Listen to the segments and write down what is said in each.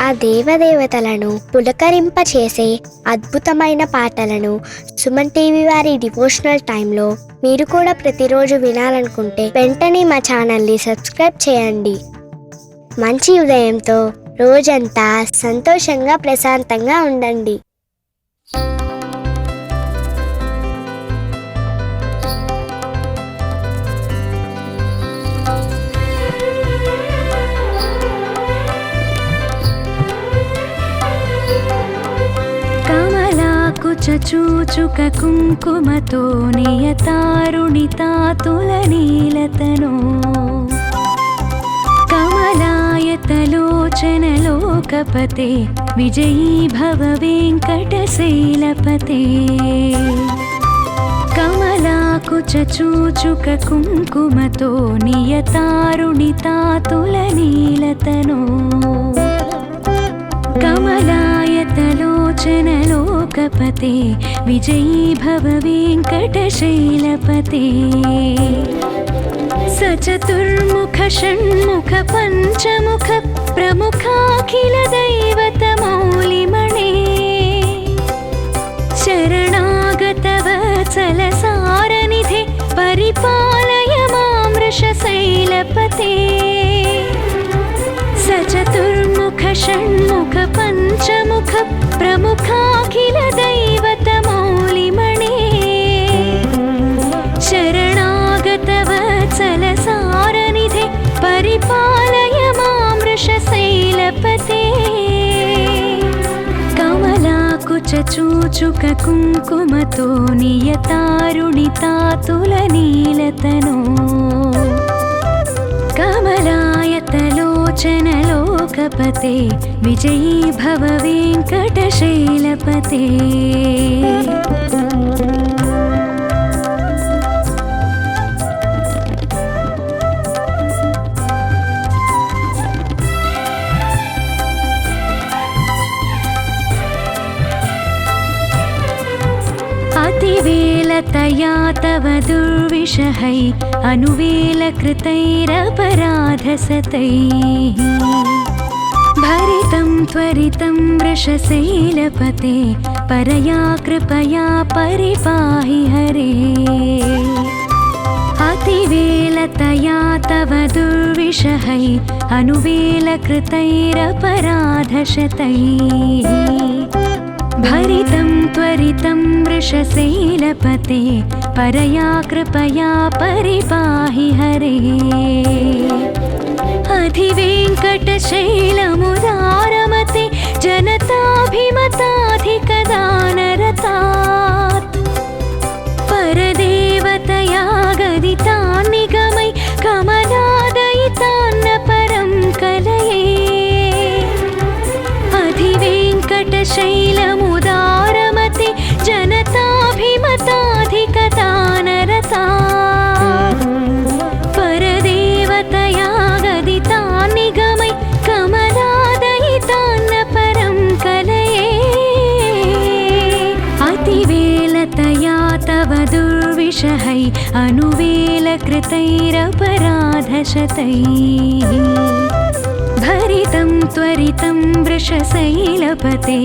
ఆ దేవదేవతలను పులకరింపచేసే అద్భుతమైన పాటలను సుమన్ టీవీ వారి డివోషనల్ టైంలో మీరు కూడా ప్రతిరోజు వినాలనుకుంటే వెంటనే మా ఛానల్ని సబ్స్క్రైబ్ చేయండి. మంచి ఉదయంతో రోజంతా సంతోషంగా ప్రశాంతంగా ఉండండి. చూచుక కుంకుమతో నియతారుణితాతులనీలతనో కమలాయతలోచనలోకపతే విజయీ భవ వెంకటశైలపతే. కమలాకుచ చూచుక కుంకుమతో నియతారుణితాతులనీలతనో కమలాయతలోచనలోకపతే విజయీ భవ వెంకటశైలపతే. సచతుర్ముఖ షణ్ముఖ పంచముఖ ప్రముఖాఖిల దైవత మౌలిమణే శరణాగత వత్సల సారనిధే పరిపాలయ మాం వృషశైలపతే. సచతుర్ముఖ షణ్ముఖ పంచముఖ ప్రముఖాఖిల దైవత మౌలిమణే శరణాగత వత్సల సారనిధే పరిపాలయ మాం వృషశైలపతే. కమలాకుచ చూచుక కుంకుమతో నియతారుణితాతులనీలతనో కమలాయతలోచనలోకపతే విజయీ భవ వెంకటశైలపతే. అతివేలతయా తవ దుర్విషహై అనువేలకృతైరపరాధసతైః భరితం త్వరితం వృషశైలపతే పరయా కృపయా పరిపాహి హరే. అతివేలతయా తవ దుర్విషహై అనువేలకృతైరపరాధశతైః భరితం త్వరితం వృషశైలపతే పరయా కృపయా పరిపాహి హరే. అధివేంకటశైలముదారమతే జనతాభిమతాధికదానరతాత్ పరదేవతయా గదితాన్నిగమై కమలాదయితాన్న పరం కలయే. అధివేంకటశైలముదారమతే జనతాభిమతాధికదానరతాత్ పరదేవతయా గదితాన్నిగమై కమలాదయితాన్న పరం కలయే. అతివేలతయా తవ దుర్విషహై అనువేలకృతైరపరాధశతైః భరితం త్వరితం వృషశైలపతే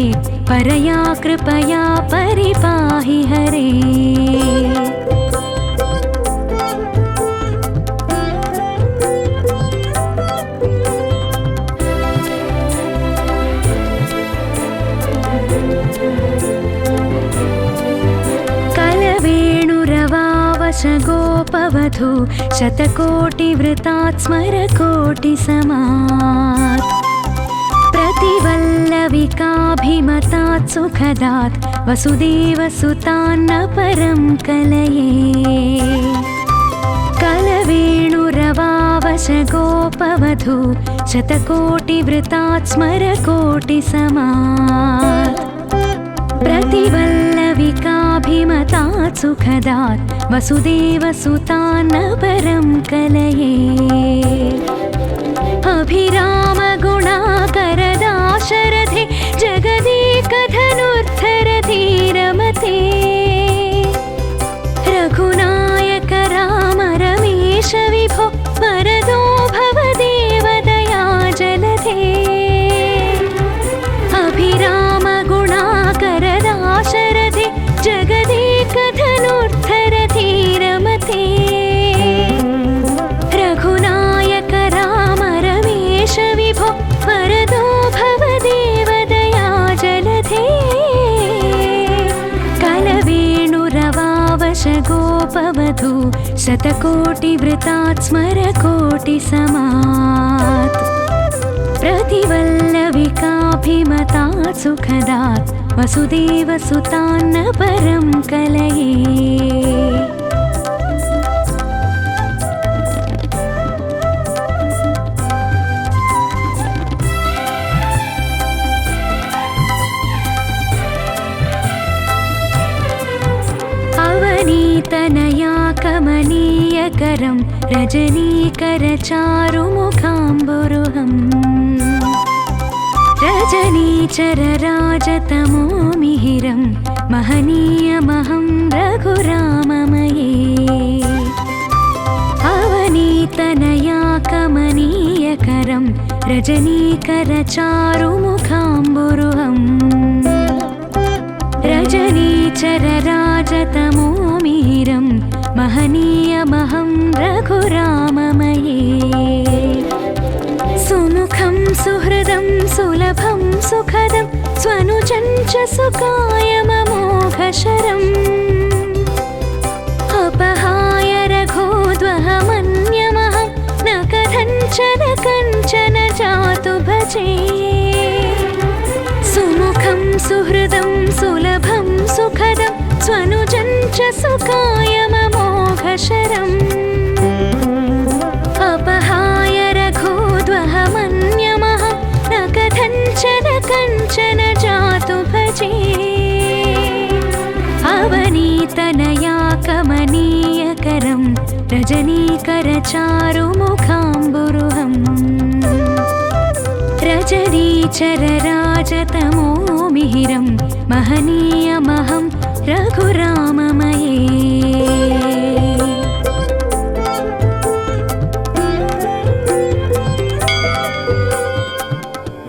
పరయా కృపయా పరిపాహి హరే. కలవేణురవావశ గోపవధూ శతకోటివృతాత్ స్మరకోటిసమాత్ प्रतिवल्लविकाभिमतात् सुखदात् वसुदेवसुतान्न परं कलये. कलवेणुरवावश गोपवधू शतकोटिवृतात् स्मरकोटिसमात् प्रतिवल्लविकाभिमतात् सुखदात् वसुदेवसुतान्न परं कलये. अभिरामगुणाकरदाशरथे जगदेकधनुर्धरधीरमते रघुनायक राम रमेश विभो वरदो भव देवदया जलधे. रूपवधू शतकोटिवृतात् स्मरकोटिसमात् प्रतिवल्लविकाभिमतात् सुखदात् वसुदेवसुतान्न परं कलये। अवनीतनया कमनीयकरं रजनीकरचारुमुखाम्बुरुहम् रजनीचरराजतमोमिहिरं महनीयमहं रघुराममये। अवनीतनया कमनीयकरं रजनीकरचारुमुखाम्बुरुहम् रजनीचरराजतमोमिहिरं महनीयमहं रघुराममये। सुमुखं सुहृदं सुलभं सुखदं स्वनुजं च सुकायममोघशरम् अपहाय रघोद्वहमन्यमहं न कथञ्चन जातु भजे। सुमुखं सुहृदं सुलभं सुखदं स्वनुजं च सुकायममोघशरम् अपहाय रघोद्वहमन्यमहं न कथञ्चन जातु भजे। अवनीतनया कमनीयकरं रजनीकरचारुमुखाम्बुरुहम् रजनीचरराजतमोमिहिरं महनीयमहं रघुराममये।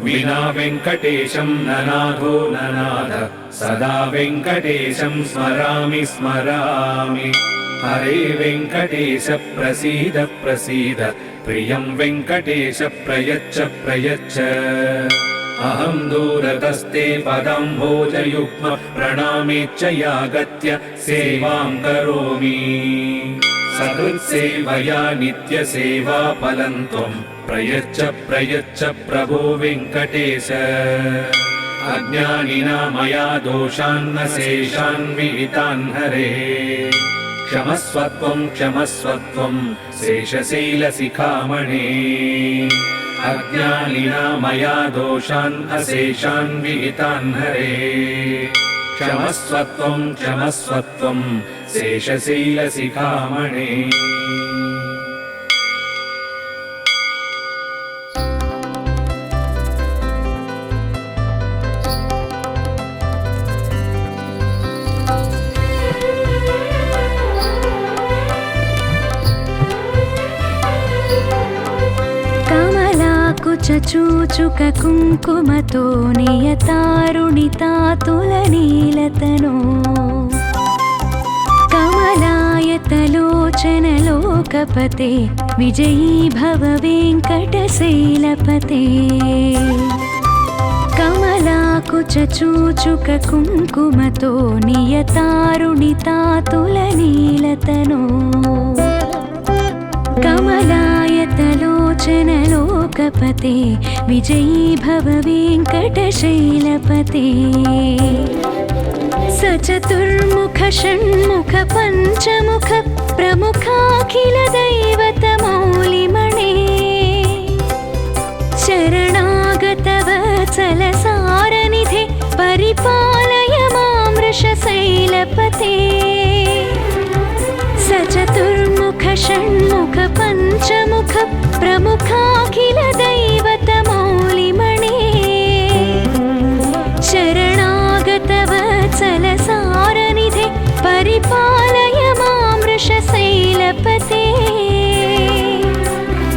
विना वेङ्कटेशं ननाथो ननाथ सदा वेङ्कटेशं स्मरामि स्मरामि। हरे वेङ्कटेश प्रसीद प्रसीद प्रियं वेङ्कटेश प्रयच्छ प्रयच्छ। अहं दूरतस्ते पदाम्भोजयुग्म प्रणामेच्च यागत्य सेवां करोमि। सकृत्सेवया नित्यसेवाफलं त्वं प्रयच्छ प्रयच्छ प्रभो वेङ्कटेश। अज्ञानिना मया दोषान्न शेषान् विहितान् हरे। क्षमस्वत्वं क्षमस्वत्वं शेषशैलशिखामणे। अज्ञानिना मया दोषान् अशेषान् विहितान् हरे। क्षमस्वत्वं क्षमस्वत्वं शेषशैलशिखामणे। चूचुक कुङ्कुमतो नियतारुणितातुलनीलतनो। कमलायतलोचनलोकपते विजयी भव वेङ्कटशैलपते। कमलाकुचूचुक कुङ्कुमतो नियतारुणितातुलनीलतनो। कमलायतलोचनलोकपते विजयी भव वेङ्कटशैलपते। सचतुर्मुख षण्मुख पञ्चमुख प्रमुखाखिल दैवतमौलिमणे। शरणागतवत्सलसारनिधे परिपालय मां वृषशैलपते। सचतुर्मुख षण्मुख पञ्चमुख प्रमुखाखिल दैवतमौलिमणे। शरणागतवत्सलसारनिधे परिपालय मां वृषशैलपते।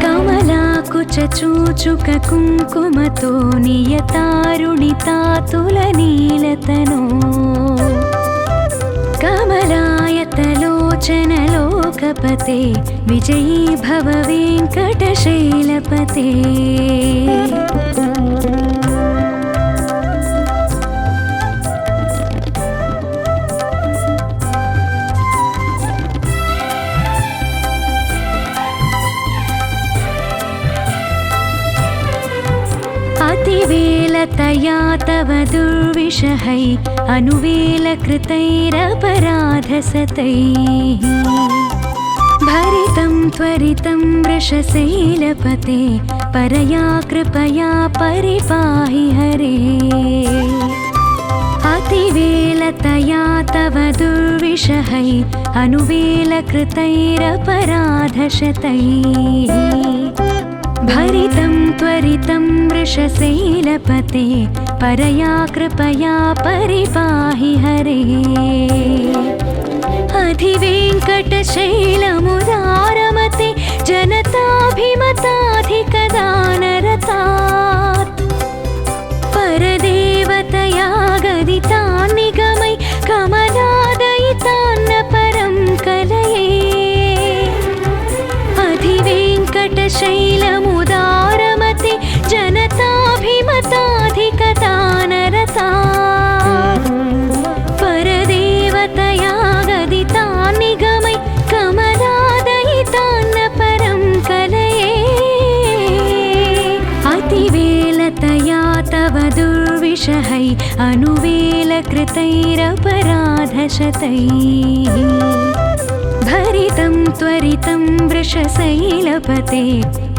कमलाकुचूचुक कुङ्कुमतो नियतारुणितातुलनीलतनो। कमलायतलोचनलोकपते विजयी भव वेङ्कटशैलपते। अतिवेलतया तव दुर्विषहै अनुवेलकृतैरपराधसतैः भरितं त्वरितं वृषशैलपते परया कृपया परिपाहि हरे अतिवेलतया तव दुर्विषहै अनुवेलकृतैरपराधशतैः भरितं त्वरितं वृषशैलपते परया कृपया परिपाहि हरे अधिवेङ्कटशैलमुदारमते जनताभिमताधिकदानरतात् परदेवतया गदितान् निगमै कमलादयितान्न परं कलये अधिवेङ्कटशैलमुदारमते जनताभिमताधिकदानरतात् परदेवतया गदितान् निगमै कमलादयितान्न परं कलये अतिवेलतया तव दुर्विषहै अनुवेलकृतैरपराधशतैः भरितं त्वरितं वृषशैलपते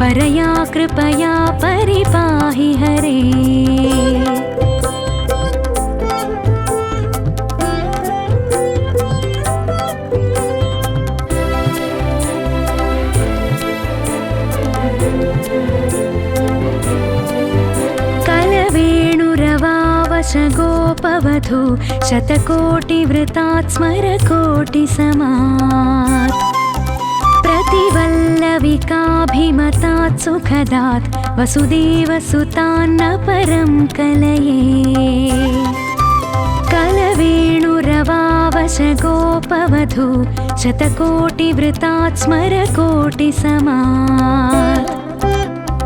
परया कृपया परिपाहि हरे गोपवधू शतकोटिवृतात् स्मरकोटिसमात् प्रतिवल्लविकाभिमतात् सुखदात् वसुदेवसुतान्न परं कलये कलवेणुरवावशगोपवधू शतकोटिवृतात् स्मरकोटिसमात्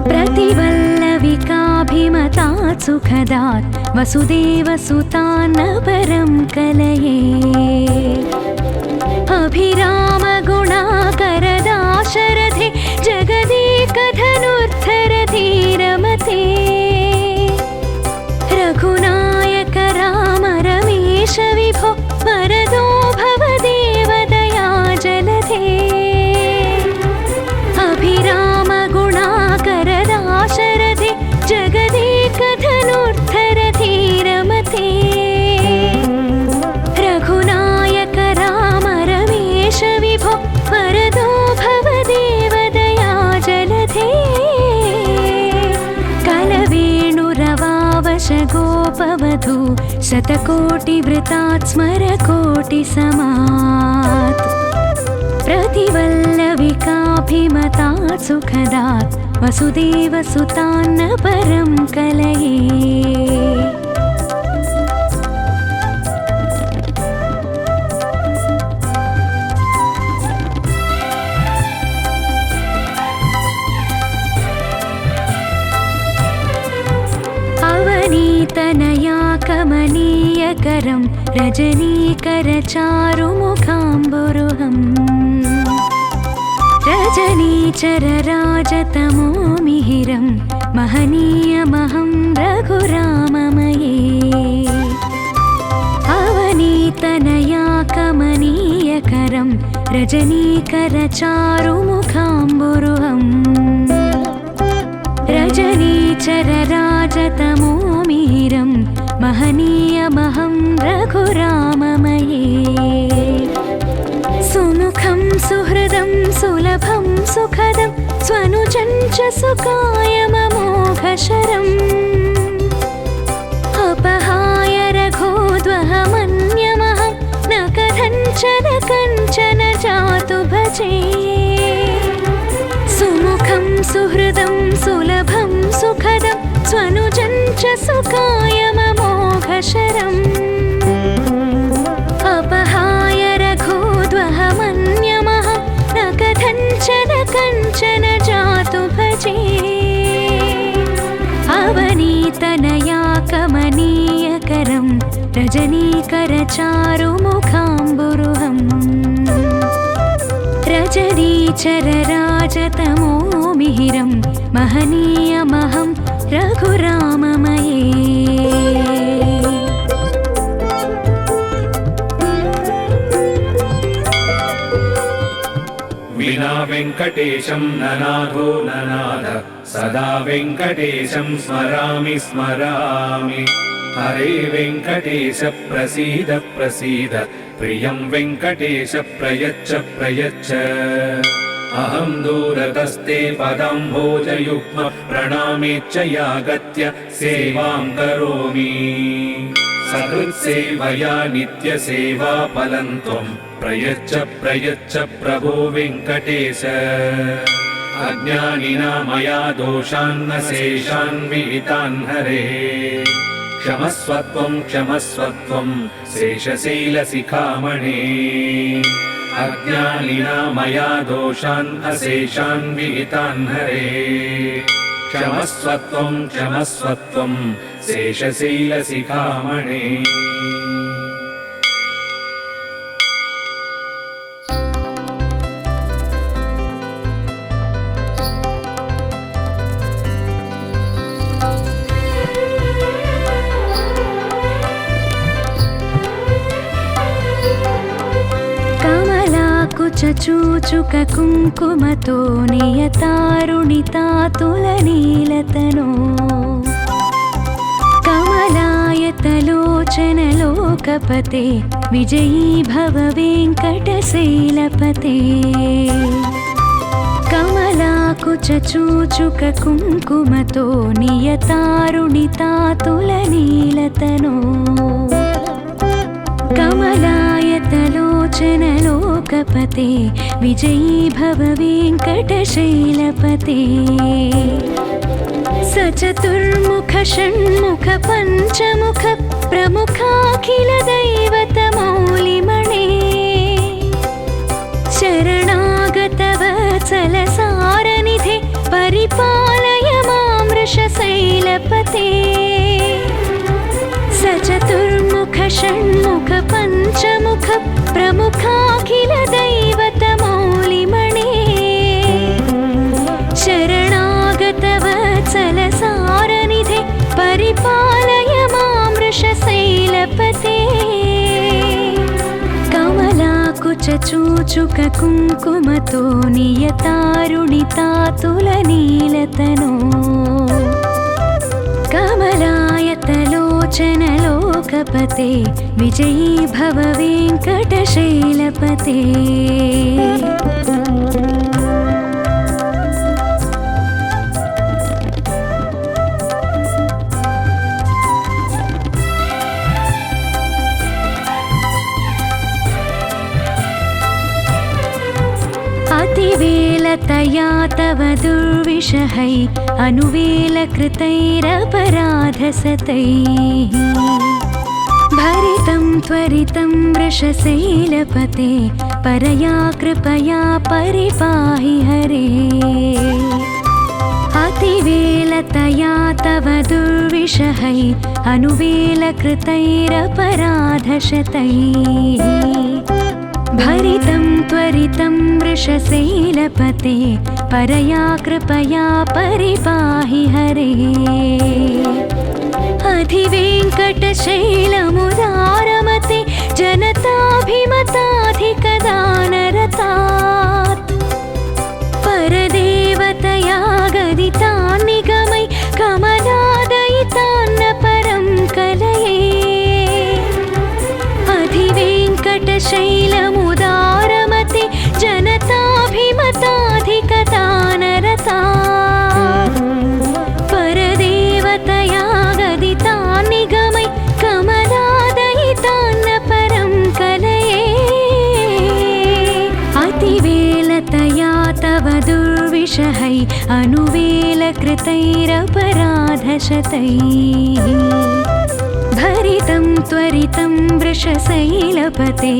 प्रतिवल्लविकाभिमतात् सुखदात् वसुदेवसुतान्न परं कलये अभिरामगुणाकरदाशरथे जगदेकधनुर्धरधीरमते रघुनायक राम रमेश विभो वरदो भवदेवदया जलधे अभिरामगुणाकरदाशरथे जगदेकधनुर्धरधीरमते रघुनायक राम रमेश विभो वरदो भवदेवदया जलधे कलवेणुरवावशगोपवधू शतकोटिवृतात् स्मरकोटिसमात् प्रतिवल्लविकाभिमतात् सुखदात् वसुदेवसुतान्न परं कलये अवनीतनया कमनीयकरं रजनीकरचारुमुखाम्बुरुहम् रजनीचरराजतमो मिहिरं महनीयमहं रघुराममये अवनीतनया कमनीयकरं रजनीकरचारुमुखाम्बुरुहम् रजनीचरराजतमो मिहिरं महनीयमहं रघुराममये सुमुखं सुहृदं सुलभं सुखदं स्वनुजं च सुकायममोघशरम् अपहाय रघोद्वहमन्यमहं न कथञ्चन कञ्चन जातु भजे सुमुखं सुहृदं सुलभं सुखदं स्वनुजं च सुकायममोघशरम् अपहाय रघोद्वहमन्यमहं न कथञ्चन कञ्चन जातु भजे अवनीतनया कमनीयकरं रजनीकरचारुमुखाम्बुरुहम् रजनीचरराजतमो मिहिरं महनीयमहं रघुराममये वेङ्कटेशं ननाथो ननाथ सदा वेङ्कटेशं स्मरामि स्मरामि हरे वेङ्कटेश प्रसीद प्रसीद प्रियं वेङ्कटेश प्रयच्छ प्रयच्छ अहं दूरतस्ते पदाम्भोजयुग्म प्रणामेच्छयागत्य सेवां करोमि सकृत्सेवया नित्यसेवा फलं त्वं प्रयच्छ प्रयच्छ प्रभो वेङ्कटेश अज्ञानिना मया दोषान्न शेषान् विहितान् हरे क्षमस्वत्वं क्षमस्वत्वं शेषशैलशिखामणे अज्ञानिना मया दोषान् अशेषान् विहितान् हरे क्षमस्वत्वं क्षमस्वत्वं शेषशैलशिखामणे चूचुक कुङ्कुमतो नियतारुणितातुलनीलतनो कमलायतलोचनलोकपते विजयी भव वेङ्कटशैलपते कमलाकुचूचुक कुङ्कुमतो नियतारुणितातुलनीलतनो कमलायतलोचनलोकपते विजयी भव वेङ्कटशैलपते सचतुर्मुख षण्मुख पञ्चमुख प्रमुखाखिल दैवतमौलिमणे शरणागतवत्सल सारनिधे परिपालय मां वृषशैलपते सचतुर्मुख षण्मुख पञ्चमुख प्रमुखाखिल दैवतमौलिमणे शरणागतवत्सल सारनिधे परिपालय मां वृषशैलपते कमलाकुचूचुक कुङ्कुमतो नियतारुणितातुलनीलतनो कमलायतलोचनलोकपते विजयी भव वेङ्कटशैलपते अतिवेलतया तव दुर्विषहै अनुवेलकृतैरपराधसतैः भरितं त्वरितं वृषशैलपते परया कृपया परिपाहि हरे अतिवेलतया तव दुर्विषहै अनुवेलकृतैरपराधशतैः भरितं त्वरितं वृषशैलपते परया कृपया परिपाहि हरे अधिवेङ्कटशैलमुदारमते जनताभिमताधिकदानरतात् परदेवतया गदितान् निगमै कमलादयितान्न परं कलये अधिवेङ्कटशैलमुदारमते जनताभिमताधिकदानरतात् परदेवतया गदितान् निगमै कमलादयितान्न परं कलये अतिवेलतया तव दुर्विषहै अनुवेलकृतैरपराधशतैः भरितं त्वरितं वृषशैलपते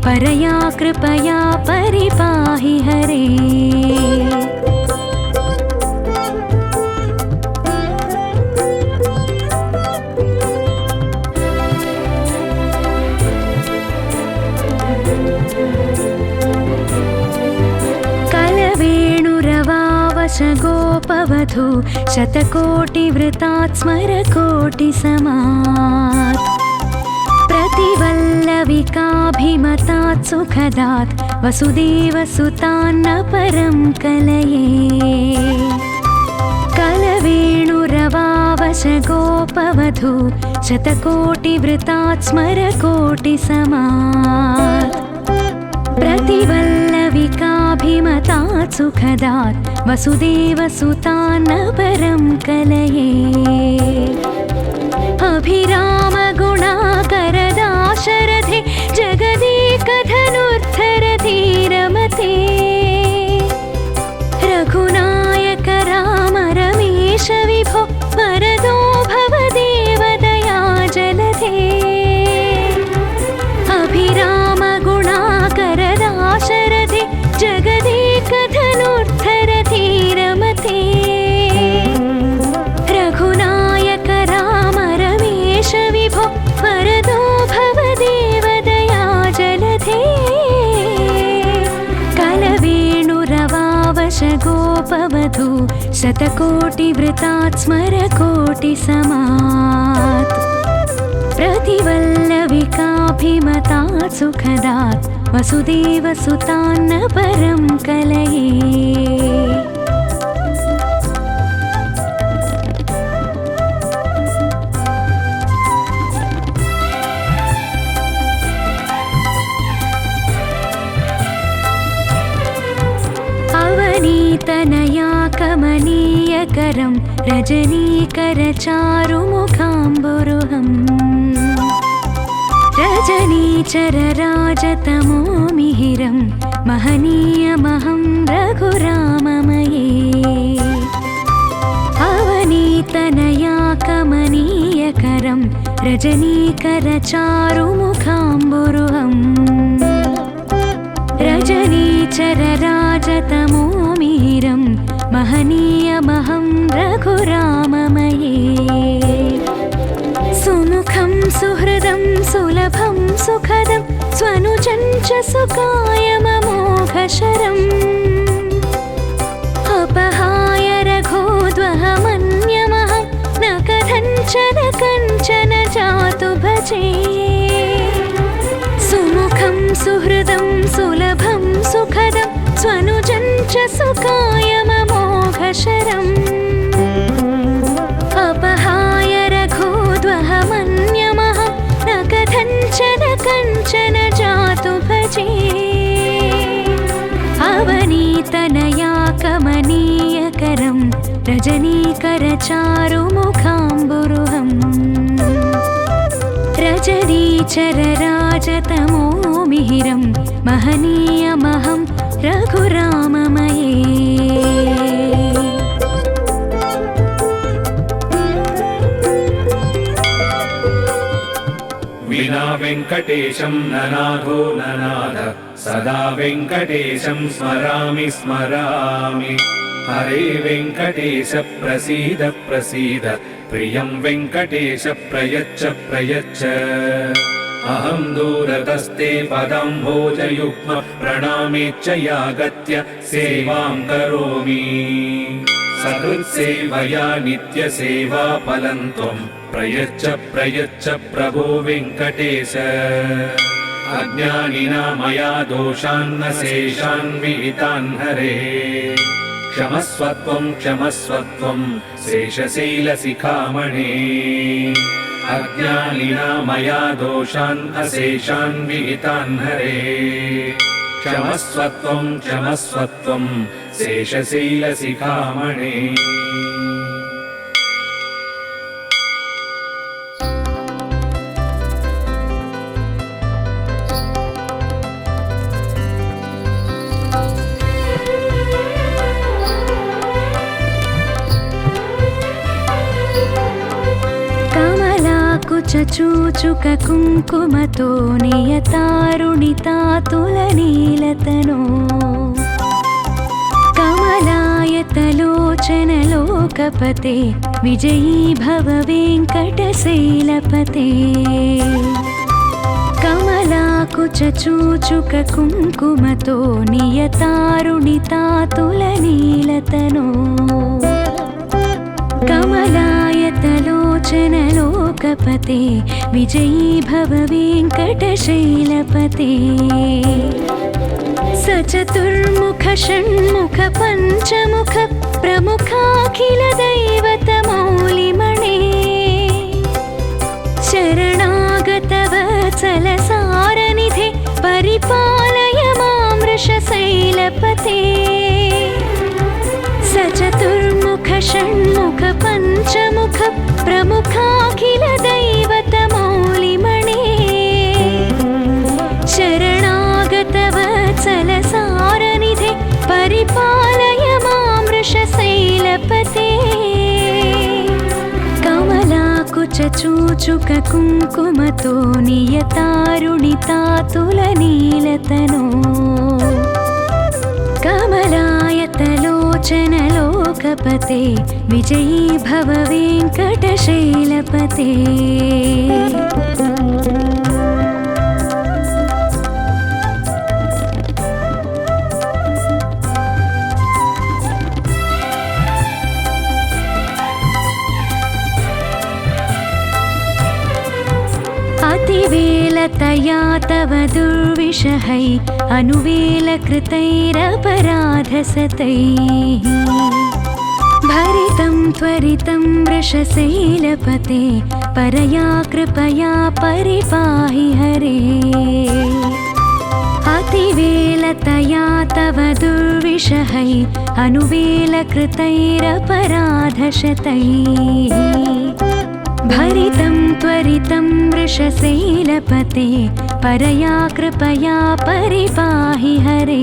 परया कृपया परिपाहि हरे गोपवधू शतकोटिवृतात् स्मरकोटिसमात् प्रतिवल्लविकाभिमतात् सुखदात् वसुदेवसुतान्न परं कलये कलवेणुरवावश गोपवधू शतकोटिवृतात् स्मरकोटिसमात् प्रतिवल्लविकाभिमतात् सुखदात् वसुदेवसुतान्न परं कलये अभिरामगुणाकरदाशरथे जगदेकधनुर्धरधीरमते रघुनायक राम रमेश विभो वरदो भवदेवदया जलधे अभिरामगुणाकरदाशरथे जगदेकधनुर्धरधीरमते रघुनायक राम रमेश विभो वरदो भवदेवदया जलधे कलवेणुरवावश गोपवधू शतकोटिवृतात् स्मरकोटिसमात् प्रतिवल्लविकाभिमतात् सुखदात् वसुदेवसुतान्न परं कलये अवनीतनया कमनीयकरं रजनीकरचारुमुखाम्बुरुहम् रजनीचरराजतमो मिहिरं महनीयमहं रघुराममये अवनीतनया कमनीयकरं रजनीकरचारुमुखाम्बुरुहम् रजनीचरराजतमो मिहिरं महनीयमहं रघुराममये सुमुखं सुहृदं सुलभं सुखदं स्वनुजं च सुकायममोघशरम् अपहाय रघोद्वहमन्यमहं न कथञ्चन कञ्चन जातु भजे सुमुखं सुहृदं सुलभं सुखदं स्वनुजं च सुकायममोघशरम् अपहाय रघोद्वहमन्यमहं न कथञ्चन कञ्चन जातु भजे अवनीतनया कमनीयकरं रजनीकरचारुमुखाम्बुरुहम् रजनीचरराजतमो मिहिरं महनीयमहं रघुराममये विना वेङ्कटेशं ननाथो ननाथ सदा वेङ्कटेशं स्मरामि स्मरामि हरे वेङ्कटेश प्रसीद प्रसीद प्रियं वेङ्कटेश प्रयच्छ प्रयच्छ अहं दूरतस्ते पदाम्भोजयुग्म प्रणामेच्च यागत्य सेवां करोमि सकृत्सेवया नित्यसेवाफलं त्वं प्रयच्छ प्रयच्छ प्रभो वेङ्कटेश अज्ञानिना मया दोषान्न शेषान् विहितान् हरे क्षमस्वत्वं क्षमस्वत्वं शेषशैलशिखामणे अज्ञानिना मया दोषान् अशेषान् विहितान् हरे क्षमस्वत्वं क्षमस्वत्वं शेषशैलशिखामणे चूचुक कुङ्कुमतो नियतारुणितातुलनीलतनो कमलायतलोचनलोकपते विजयी भव वेङ्कटशैलपते कमलाकुचूचुक कुङ्कुमतो नियतारुणितातुलनीलतनो कमलायतलोचनलोकपते त्रिलोकपते विजयी भव वेङ्कटशैलपते सचतुर्मुख षण्मुख पञ्चमुख प्रमुखाखिल दैवतमौलिमणे शरणागत वत्सल सारनिधे परिपालय मां वृषशैलपते सचतुर्मुख षण्मुख पञ्चमुख प्रमुखाखिल दैवतमौलिमणे शरणागत वत्सल सारनिधे परिपालय मां वृषशैलपते कमलाकुचूचुक कुङ्कुमतो नियतारुणितातुलनीलतनो कमलायतलोचन लोकपते विजयी भव वेङ्कटशैलपते अतिवेलतया तव दुर्विषहै अनुवेलकृतैरपराधसतैः भरितं त्वरितं वृषशैलपते परया कृपया परिपाहि हरे अतिवेलतया तव दुर्विषहै अनुवेलकृतैरपराधशतैः भरितं त्वरितं वृषशैलपते परया कृपया परिपाहि हरे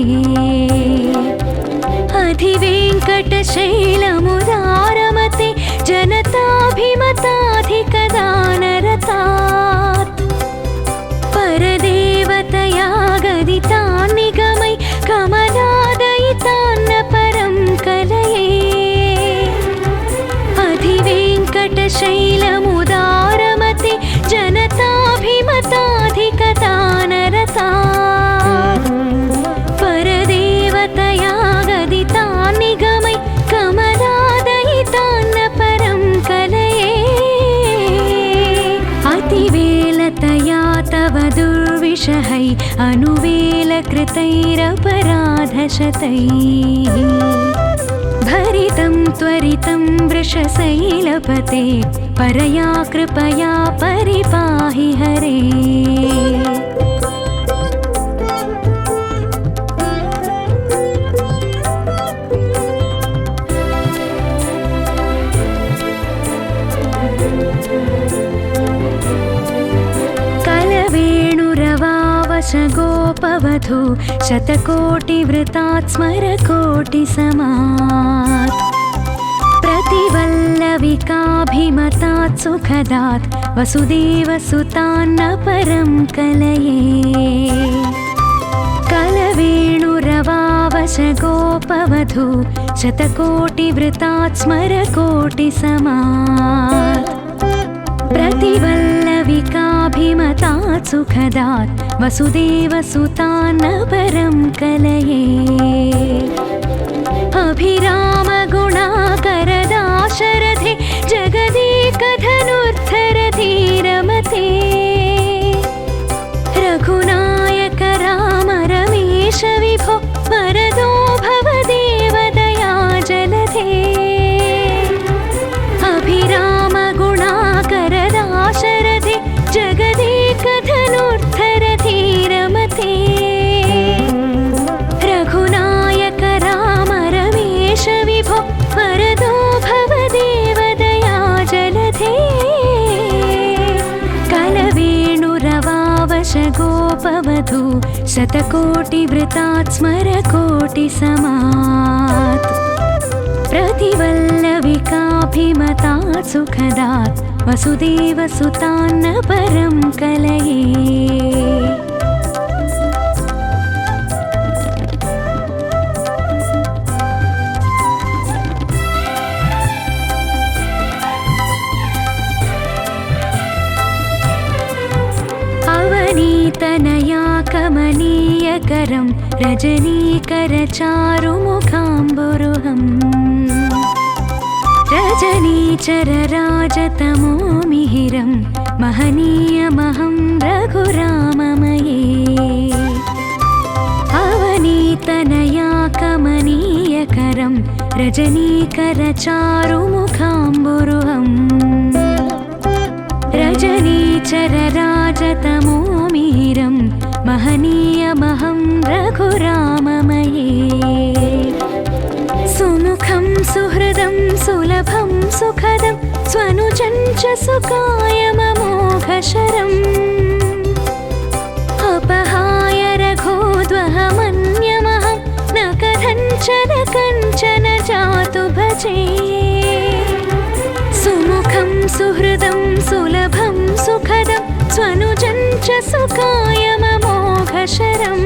अधिवेङ्कटशैलमुदारमते जनताभिमताधिकदानरतात् परदेवतया गदितान् निगमै कमलादयितान्न परं कलये अधिवेङ्कटशैलमुदारमते जनताभिमताधिकदानरतात् परदेवतया गदितान् निगमै कमलादयितान्न परं कलये अतिवेलतया तव दुर्विषहै अनुवेलकृतैरपराधशतैः भरितं त्वरितं वृषशैलपते परया कृपया परिपाहि हरे कलवेणुरवावश गोपवधू शतकोटिवृतात् स्मरकोटिसमात् प्रतिवल्लविकाभिमतात् सुखदात् वसुदेवसुतान्न परं कलये कलवेणुरवावश गोपवधू शतकोटिवृतात् स्मरकोटिसमात् प्रतिवल्लविकाभिमतात् सुखदात् वसुदेवसुतान्न परं कलये अभिरामगुणाकरदाशरथे जगदेकधनुर्धरधीरमते रघुनायक राम रमेश विभो वरदो भव देवदया जलधे अभिरामगुणाकरदाशरथे जगदेकधनुर्धरधीरमते रघुनायक राम रमेश विभो वरदो भव देवदया जलधे कलवेणुरवावश गोपवधू शतकोटिवृतात् स्मरकोटिसमात् प्रतिवल्लविकाभिमतात् सुखदात् वसुदेवसुतान्न परं कलये अवनीतनया कमनीयकरं रजनीकरचारुमुखाम्बुरुहम् रजनीचरराजतमो मिहिरं महनीयमहं रघुराममये अवनीतनया कमनीयकरं रजनीकरचारुमुखाम्बुरुहम् रजनीचरराजतमो मिहिरं महनीयमहं रघुराममये सुमुखं सुहृदं सुलभं सुखदं स्वनुजं च सुकायममोघशरम् अपहाय रघोद्वहमन्यमहं न कथञ्चन जातु भजे सुमुखं सुहृदं सुलभं सुखदं स्वनुजं च सुकायममोघशरम्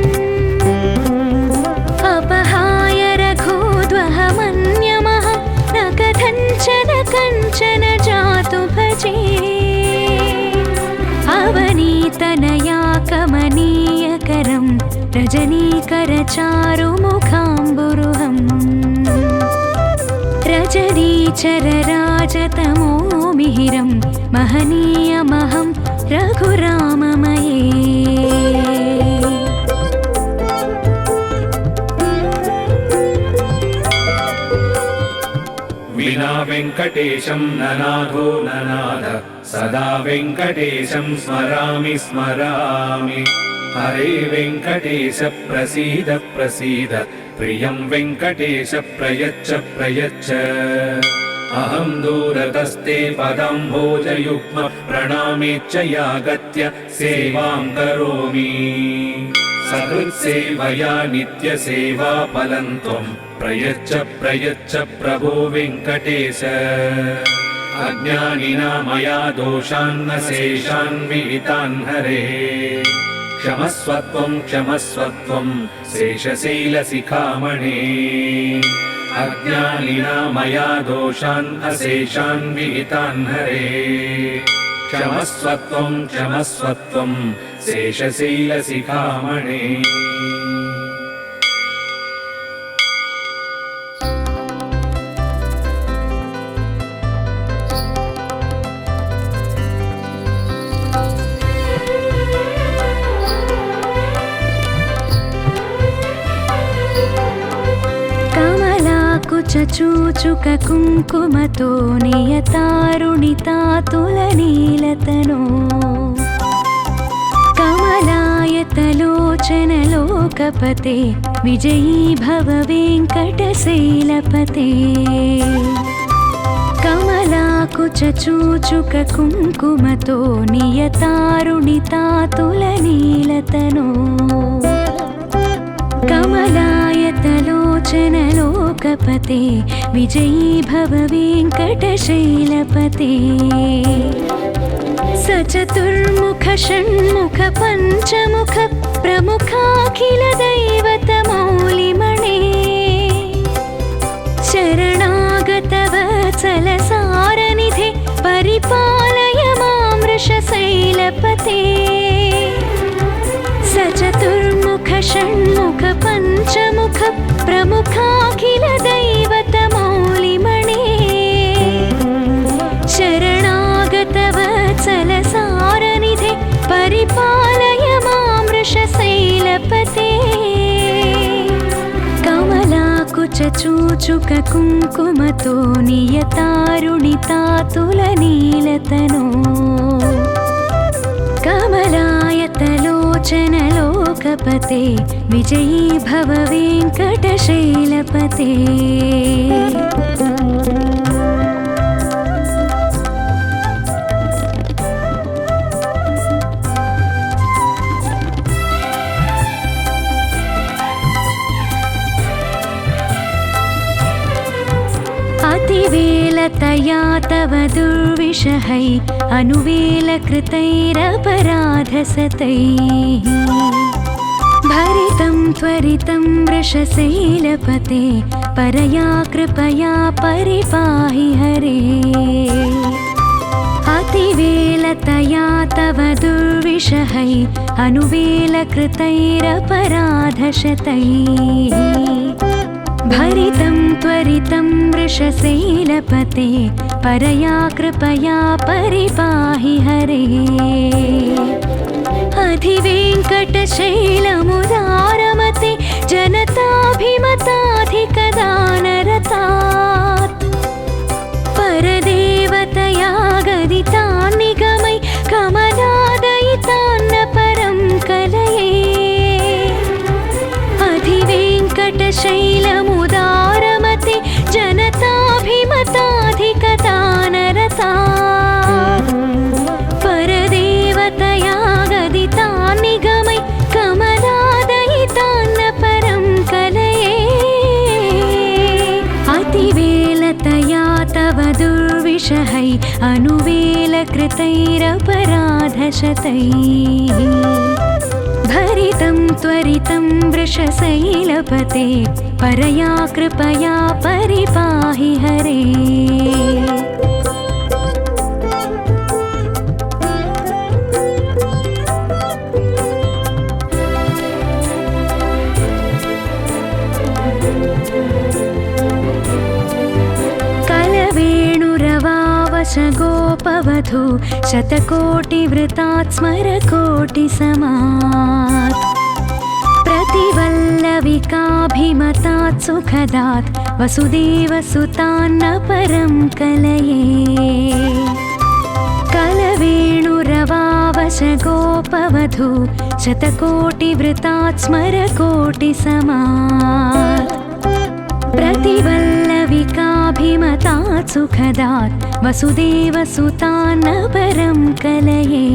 अपहाय रघोद्वहमन्यमहं न कथञ्चन जातु भजे अवनीतनया कमनीयकरं रजनीकरचारुमुखाम्बुरुहम् रजनीचरराजतमो मिहिरं महनीयमहं रघुराममये विना वेङ्कटेशं ननाथो ननाथ सदा वेङ्कटेशं स्मरामि स्मरामि हरे वेङ्कटेश प्रसीद प्रसीद प्रियं वेङ्कटेश प्रयच्छ प्रयच्छ अहं दूरतस्ते पदाम्भोजयुग्म प्रणामेच्च यागत्य सेवां करोमि सकृत्सेवया नित्यसेवा फलं त्वं प्रयच्छ प्रयच्छ प्रभो वेङ्कटेश अज्ञानिना मया दोषान्न शेषान् विहितान् हरे क्षमस्वत्वं क्षमस्वत्वं शेषशैलशिखामणे अज्ञानिना मया दोषान् अशेषान् विहितान् हरे क्षमस्वत्वं क्षमस्वत्वं शेषशैलशिखामणे चूचुक कुङ्कुमतो नियतारुणितातुलनीलतनो कमलायतलोचनलोकपते विजयी भव वेङ्कटशैलपते कमलाकुचूचुक कुङ्कुमतो नियतारुणितातुलनीलतनो कमलायतलोचनलोकपते विजयी भव वेङ्कटशैलपते सचतुर्मुख षण्मुख पञ्चमुख प्रमुखाखिल दैवतमौलिमणे शरणागतवत्सलसारनिधे परिपालय मां वृषशैलपते सचतुर्मुख षण्मुख पञ्चमुख प्रमुखाखिल दैवतमौलिमणे शरणागतवत्सलसारनिधे परिपालय मां वृषशैलपते कमलाकुचूचुक कुङ्कुमतो नियतारुणितातुलनीलतनो कमलायतलोचनलोकपते विजयी भव वेङ्कटशैलपते अतिवेलतया तव दुर्विषहै अनुवेलकृतैरपराधसतैः भरितं त्वरितं वृषशैलपते परया कृपया परिपाहि हरे अतिवेलतया तव दुर्विषहै अनुवेलकृतैरपराधशतैः भरितं त्वरितं वृषशैलपते परया कृपया परिपाहि हरे अधिवेङ्कटशैलमुदारमते जनताभिमताधिकदानरतात् परदेवतया गदितान् निगमै कमलादयितान्न परं कलये अधिवेङ्कटशैलमुदारमते जनताभिमताधिकदानरतात् परदेवतया गदितान् निगमै कमलादयितान्न परं कलये अतिवेलतया तव दुर्विषहै अनुवेलकृतैरपराधशतैः भरितं त्वरितं वृषशैलपते परया कृपया परिपाहि हरे गोपवधू शतकोटिवृतात् स्मरकोटिसमात् प्रतिवल्लविकाभिमतात् सुखदात् वसुदेवसुतान्न परं कलये कलवेणुरवावशगोपवधू शतकोटिवृतात् स्मरकोटिसमात् प्रतिवल्लविकाभिमतात् सुखदात् वसुदेवसुतान्न परं कलये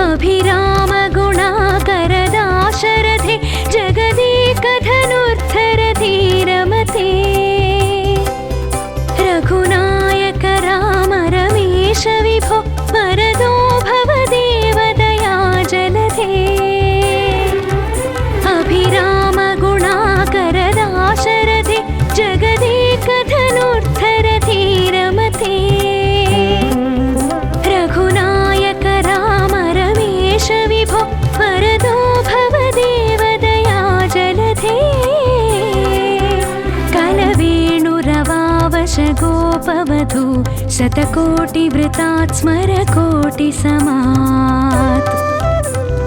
अभिरामगुणाकरदाशरथे जगदेकधनुर्धरधीरमते रघुनायक राम रमेश विभो वरदो भवदेवदया जलधे अभिरामगुणाकरदाशरथे जगदेकधनुर्धरधीरमते रघुनायक राम रमेश विभो वरदो भवदेवदया जलधे कलवेणुरवावशगोपवधू शतकोटिवृतात् स्मरकोटिसमात्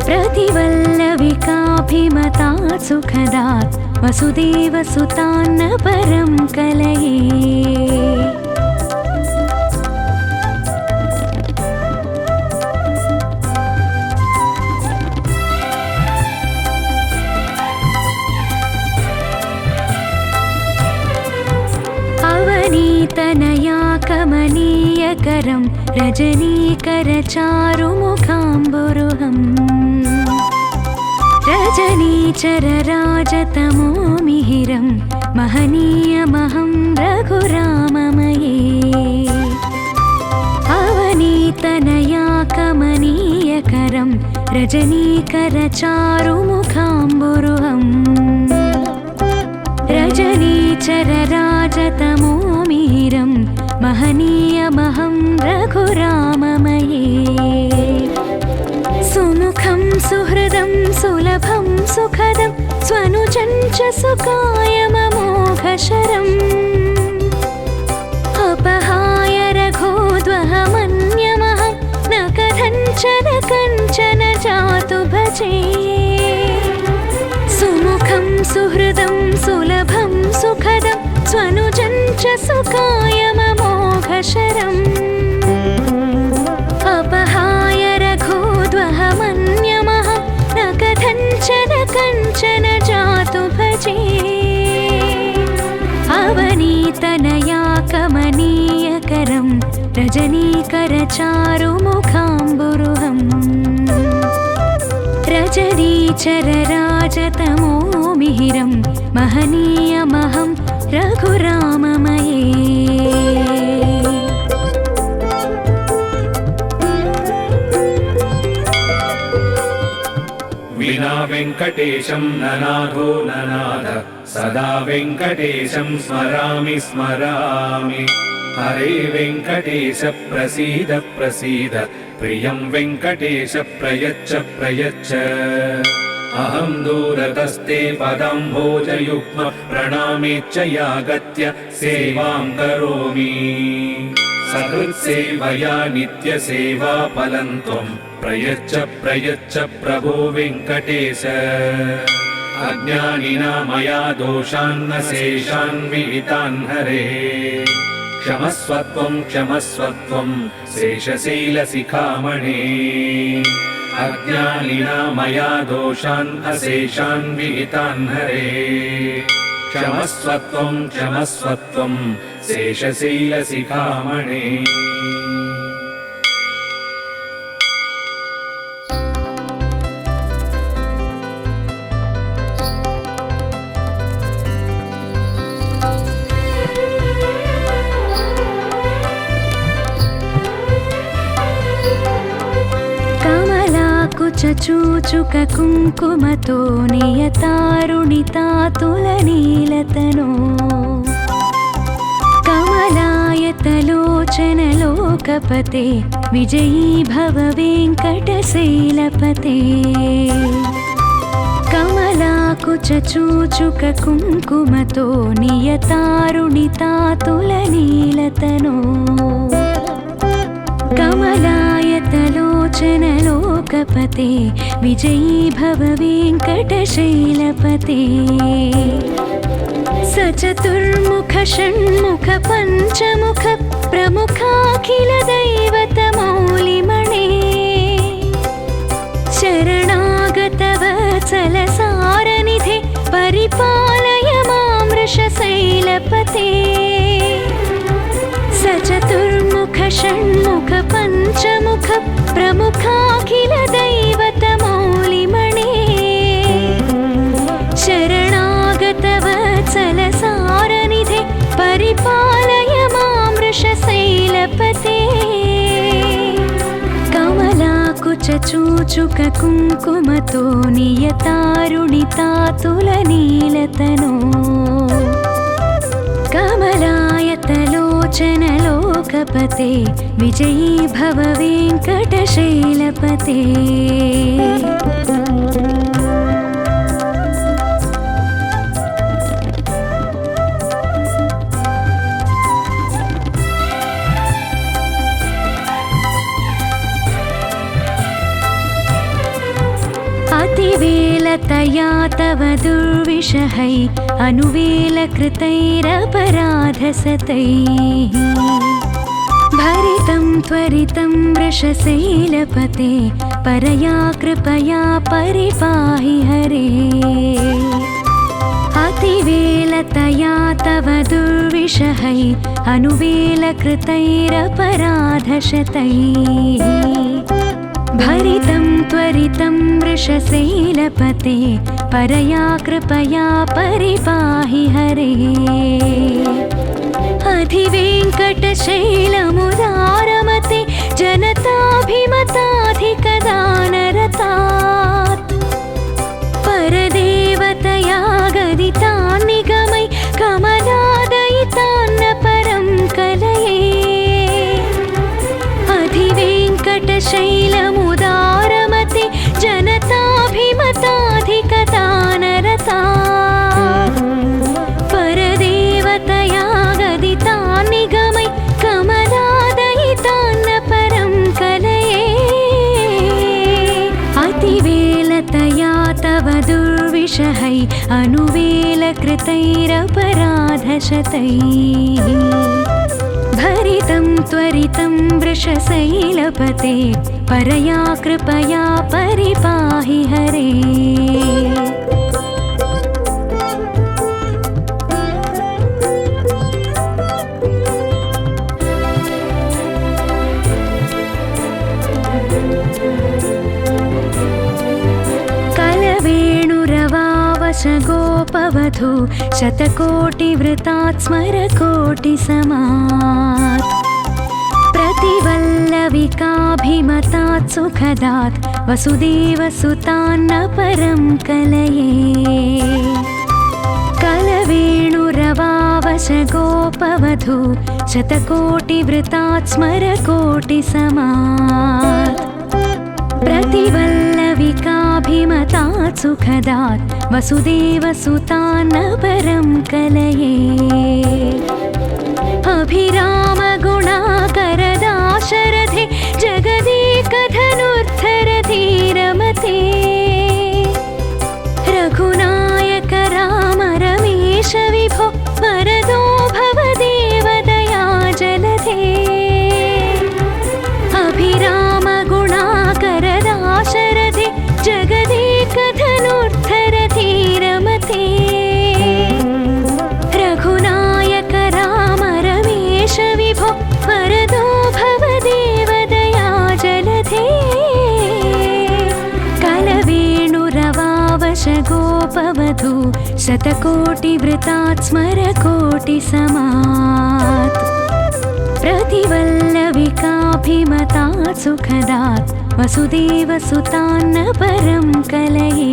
प्रतिवल्लविकाभिमतात् सुखदात् वसुदेवसुतान्न परं कलये अवनीतनया कमनीयकरं रजनीकरचारुमुखाम्बुरुहम् रजनीचरराजतमो मिहिरं महनीयमहं रघुराममये अवनीतनया कमनीयकरं रजनीकरचारुमुखाम्बुरुहम् रजनीचरराजतमो मिहिरं महनीयमहं रघुराममये सुमुखं सुहृदं सुलभं सुखदं स्वनुजं च सुकायममोघशरम् अपहाय रघोद्वहमन्यमहं न कथञ्चन कञ्चन जातु भजे सुमुखं सुहृदं सुलभं सुखदं स्वनुजं च सुकायममोघशरम् अपहाय रघोद्वहमन्यमहं न कथञ्चन कञ्चन जातु भजे अवनीतनया कमनीयकरं रजनीकरचारुमुखाम्बुरुहम् रजनीचरराजतमो मिहिरं महनीयमहं रघुराममये विना वेङ्कटेशं ननाथो ननाथ सदा वेङ्कटेशं स्मरामि स्मरामि हरे वेङ्कटेश प्रसीद प्रसीद प्रियं वेङ्कटेश प्रयच्छ प्रयच्छ अहं दूरतस्ते पदम्भोजयुग्म प्रणामेच्छयागत्य सेवां करोमि सकृत्सेवया नित्यसेवा फलं त्वं प्रयच्छ प्रयच्छ प्रभो वेङ्कटेश अज्ञानिना मया दोषान्न शेषान् विहितान् हरे क्षमस्वत्वं क्षमस्वत्वं शेषशैलशिखामणे अज्ञानिना मया दोषान् अशेषान् विहितान् हरे क्षमस्वत्वं क्षमस्वत्वं शेषशैलशिखामणे చూచుక కుంకుమతో నియతారుణితాతులనీలతనో కమలాయతలోచనలోకపతే విజయీ భవ వెంకటశైలపతే కమలాకుచ చూచుక కుంకుమతో నియతారుణితాతులనీలతనో कमलायतलोचनलोकपते विजयी भव वेङ्कटशैलपते सचतुर्मुख षण्मुख पञ्चमुख प्रमुखाखिल दैवतमौलिमणे शरणागतवत्सलसारनिधे परिपालय मां वृषशैलपते सचतुर्मुख षण्मुख पञ्चमुख प्रमुखाखिल दैवतमौलिमणे शरणागतवत्सलसारनिधे परिपालय मां वृषशैलपते कमलाकुच चूचुक कुङ्कुमतो नियतारुणितातुलनीलतनो कमलायतलोचनलोकपते विजयी भव वेङ्कटशैलपते अतिवेलतया तव दुर्विषहै अनुवेलकृतैरपराधसतैः भरितं त्वरितं वृषशैलपते परया कृपया परिपाहि हरे अतिवेलतया तव दुर्विषहै अनुवेलकृतैरपराधशतैः भरितं त्वरितं वृषशैलपते परया कृपया परिपाहि हरे अधिवेङ्कटशैलमुदारमते जनताभिमताधिकदानरतात् परदेवतया गदितान् निगमै कमलादयितान्न परं कलये अधिवेङ्कटशैलमुदारमते जनताभिमताधिकदानरतात् परदेवतया गदितान् निगमै कमलादयितान्न परं कलये अतिवेलतया तव दुर्विषहै अनुवेलकृतैरपराधशतैः भरितं त्वरितं वृषशैलपते परया कृपया परिपाहि हरे कलवेणुरवावशगोपवधू शतकोटिवृतात् स्मरकोटिसमात् प्रतिवल्लविकाभिमतात् सुखदात् वसुदेवसुतान्न परं कलये कलवेणुरवावशगोपवधू शतकोटिवृतात् स्मरकोटिसमात् प्रतिवल्लविका पुलकाभिमतात् सुखदात् वसुदेवसुतान्न परं कलये अभिरामगुणाकरदाशरथे जगदेकधनुर्धरधीरमते रघुनायक राम रमेश विभो वरदो भव देवदया जलधे अभिरामगुणाकरदाशरथे जगदेकधनुर्धरधीरमते रघुनायक राम रमेश विभो वरदो भव देवदया जलधे कलवेणुरवावश गोपवधू शतकोटिवृतात् स्मरकोटिसमात् प्रतिवल्लविकाभिमतात् सुखदात् वसुदेवसुतान्न परं कलये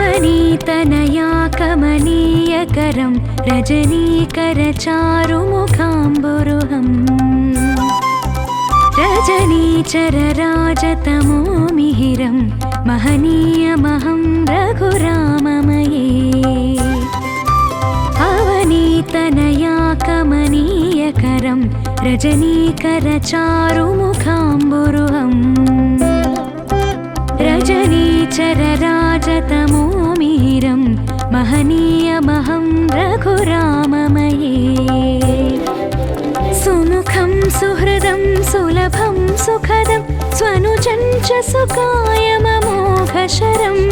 अवनीतनया कमनीयकरं रजनीकरचारुमुखाम्बुरुहम् रजनीचरराजतमो मिहिरं महनीयमहं रघुराममये अवनीतनया कमनीयकरं रजनीकरचारुमुखाम्बुरुहम् रजनीचरराजतमो मिहिरं महनीयमहं रघुराममये सुमुखं सुहृदं सुलभं सुखदं स्वनुजं च सुकायममोघशरम्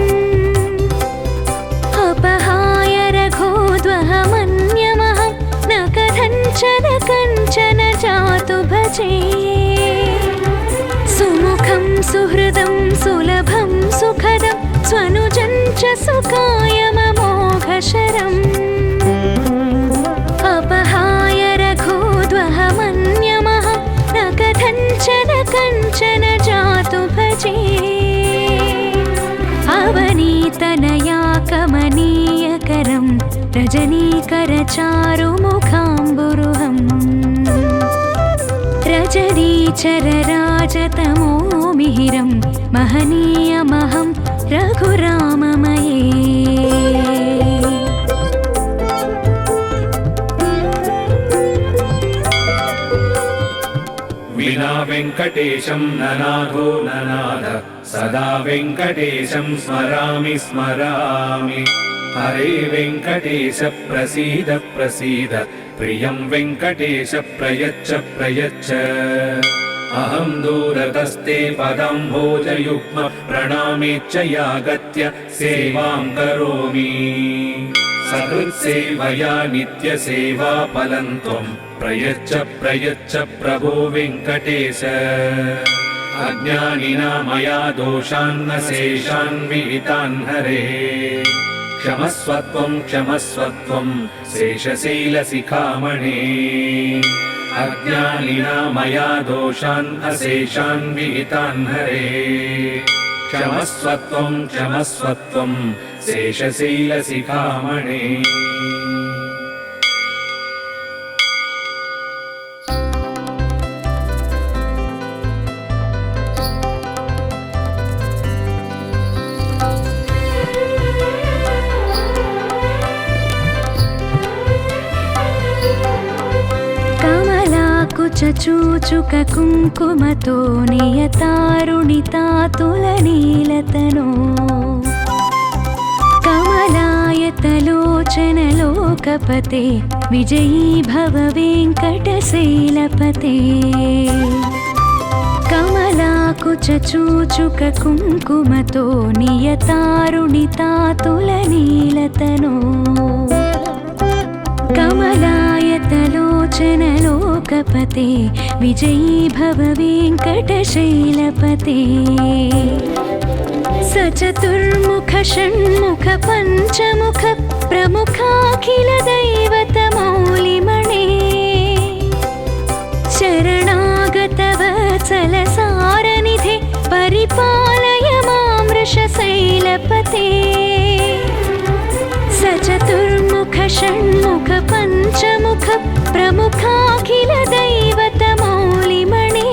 अपहाय रघोद्वहमन्यमहं न कथञ्चन जातु भजे सुमुखं सुहृदं सुलभं सुखदं स्वनुजं च सुकायममोघशरम् अपहाय रघोद्वहमन्यमहं न कथञ्चन जातु भजे अवनीतनया कमनीयकरं रजनीकरचारुमुखाम्बुरुहम् रजनीचरराजतमो मिहिरं महनीयमहं रघुराममये विना वेङ्कटेशं ननाथो ननाथ सदा वेङ्कटेशं स्मरामि स्मरामि हरे वेङ्कटेश प्रसीद प्रसीद प्रियं वेङ्कटेश प्रयच्छ प्रयच्छ अहं दूरतस्ते पदाम्भोजयुग्म प्रणामेच्च यागत्य सेवां करोमि सकृत्सेवया नित्यसेवाफलं त्वं प्रयच्छ प्रयच्छ प्रभो वेङ्कटेश अज्ञानिना मया दोषान्न शेषान् विहितान् हरे क्षमस्वत्वं क्षमस्वत्वं शेषशैलशिखामणे अज्ञानिना मया दोषान् अशेषान् विहितान् हरे क्षमस्वत्वं क्षमस्वत्वं शेषशैलशिखामणे चूचुक कुङ्कुमतो नियतारुणितातुलनीलतनो कमलायतलोचनलोकपते विजयी भव वेङ्कटशैलपते कमलाकुचूचुक कुङ्कुमतो नियतारुणितातुलनीलतनो कमलायतलोचनलोकपते विजयी भव वेङ्कटशैलपते सचतुर्मुख षण्मुख पञ्चमुख प्रमुखाखिल दैवतमौलिमणे शरणागतवत्सलसारनिधे परिपालय मां वृषशैलपते शैलपते सचतुर्मुख षण्मुख पञ्चमुख प्रमुखाखिल दैवतमौलिमणे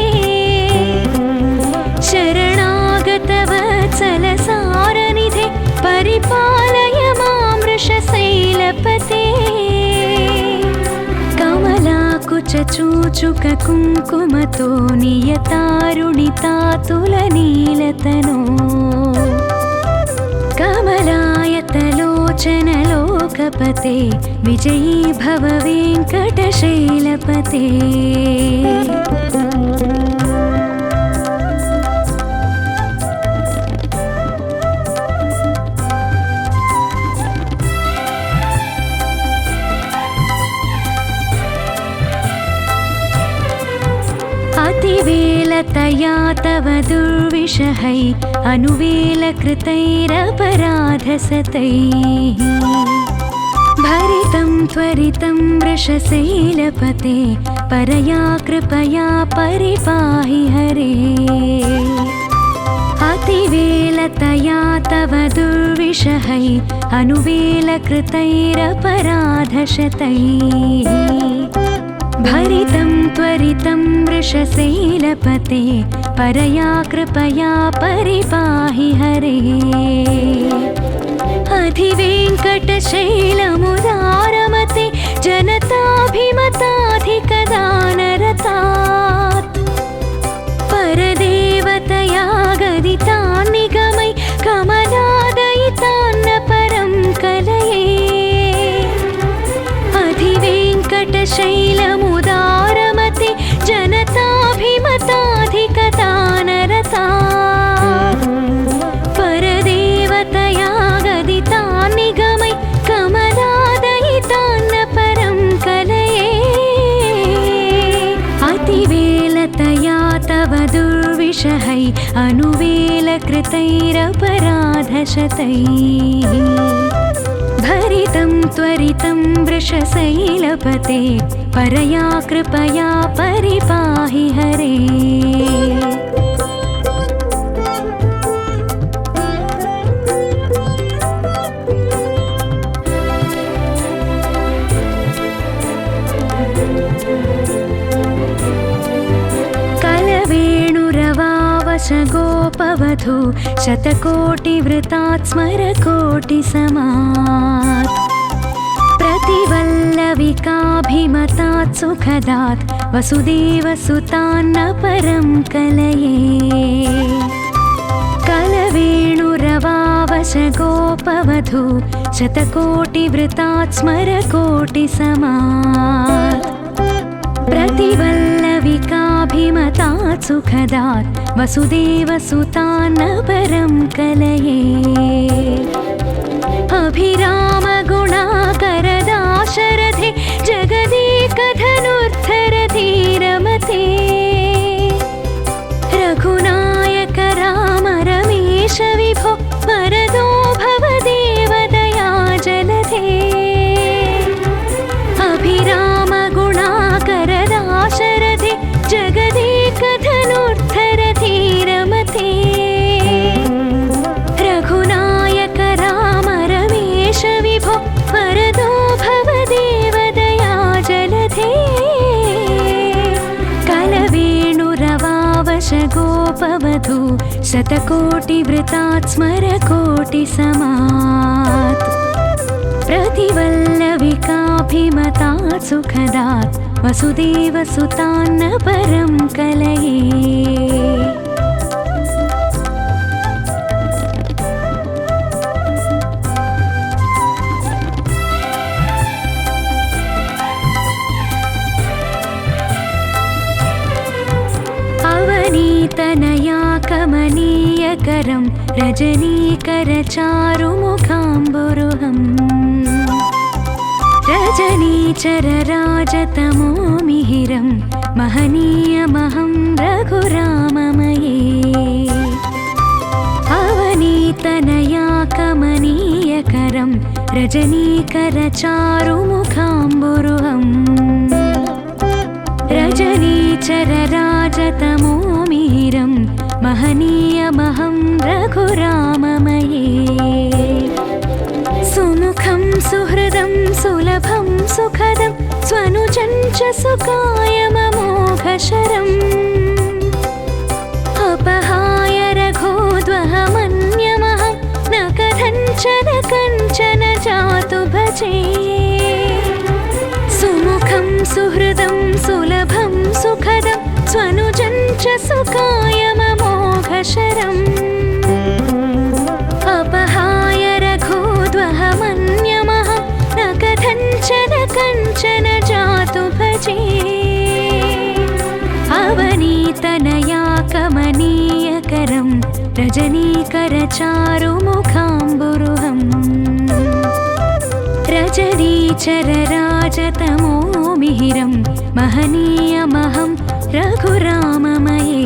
शरणागत वत्सल सारनिधे परिपालय मां वृषशैलपते कमलाकुचूचुक कुङ्कुमतो नियतारुणितातुलनीलतनो कमलायतलोचन लोकपते विजयी भव वेङ्कटशैलपते अतिवेलतया तव दुर्विषहै अनुवेलकृतैरपराधसतैः भरितं त्वरितं वृषशैलपते परया कृपया परिपाहि हरे अतिवेलतया तव दुर्विषहै अनुवेलकृतैरपराधशतैः भरितं त्वरितं वृषशैलपते परया कृपया परिपाहि हरे अधिवेङ्कटशैलमुदारमते जनताभिमताधिकदानरतात् परदेवतया गदितान् निगमै कमलादयितान्न परं कलये अधिवेङ्कटशैलमुदारमते जनताभिमताधिकदानरतात् परदेवतया गदितान् निगमै कमलादयितान्न परं कलये अतिवेलतया तव दुर्विषहै अनुवेलकृतैरपराधशतैः भरितं त्वरितं वृषशैलपते परया कृपया परिपाहि हरे कलवेणुरवावश गोपवधू शतकोटिवृतात् स्मरकोटिसमात् प्रतिवल्लविकाभिमतात् सुखदात् वसुदेवसुतान्न परं कलये कलवेणुरवावश गोपवधू शतकोटिवृतात् स्मरकोटिसमात् प्रतिवल्लविकाभिमतात् सुखदात् वसुदेवसुतान्न परं कलये अभिरामगुणाकरदाशरथे जगदेकधनुर्धरधीरमते रघुनायक राम रमेश विभो वरदो भव देवदया जलधे अभिरामगुणाकरदाशरथे जगदेकधनुर्धरधीरमते रघुनायक राम रमेश विभो वरदो भव देवदया जलधे कलवेणुरवावश गोपवधू शतकोटिवृतात् स्मरकोटिसमात् प्रतिवल्लविकाभिमतात् सुखदात् वसुदेवसुतान्न परं कलये अवनीतनया कमनीयकरं रजनीकरचारुमुखाम्बुरुहम् रजनीचरराजतमो मिहिरं महनीयमहं रघुराममये अवनीतनया कमनीयकरं रजनीकरचारुमुखाम्बुरुहम् रजनीचरराजतमो मिहिरं महनीयमहं रघुराममये सुलभं सुखदं स्वनुजं च सुकायममोघशरम् अपहाय रघोद्वहमन्यमहं न कथञ्चन कञ्चन जातु भजे सुमुखं सुहृदं सुलभं सुखदं स्वनुजं च सुकायममोघशरम् अपहाय रघोद्वहमन्यमहं न कथञ्चन कञ्चन जातु भजे अवनीतनया कमनीयकरं रजनीकरचारुमुखाम्बुरुहम् रजनीचरराजतमो मिहिरं महनीयमहं रघुराममये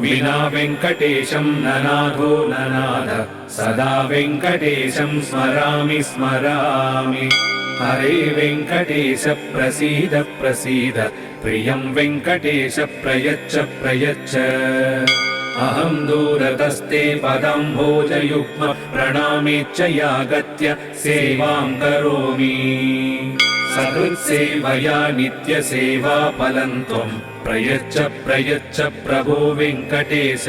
विना वेङ्कटेशं ननाथो ननाथ सदा वेङ्कटेशं स्मरामि स्मरामि हरे वेङ्कटेश प्रसीद प्रसीद प्रियं वेङ्कटेश प्रयच्छ प्रयच्छ अहं दूरतस्ते पदाम्भोजयुग्म प्रणामेच्च यागत्य सेवां करोमि सकृत्सेवया नित्यसेवा फलं त्वं प्रयच्छ प्रयच्छ प्रभो वेङ्कटेश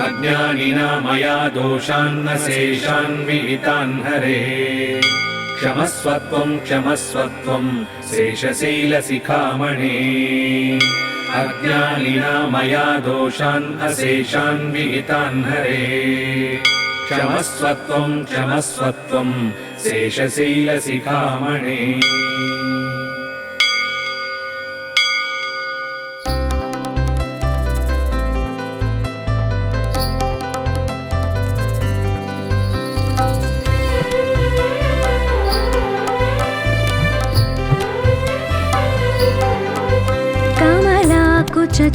अज्ञानिना मया दोषान्न शेषान् विहितान् हरे क्षमस्वत्वं क्षमस्वत्वं शेषशैलशिखामणे अज्ञानिना मया दोषान् अशेषान् विहितान् हरे क्षमस्वत्वं क्षमस्वत्वं शेषशैलशिखामणे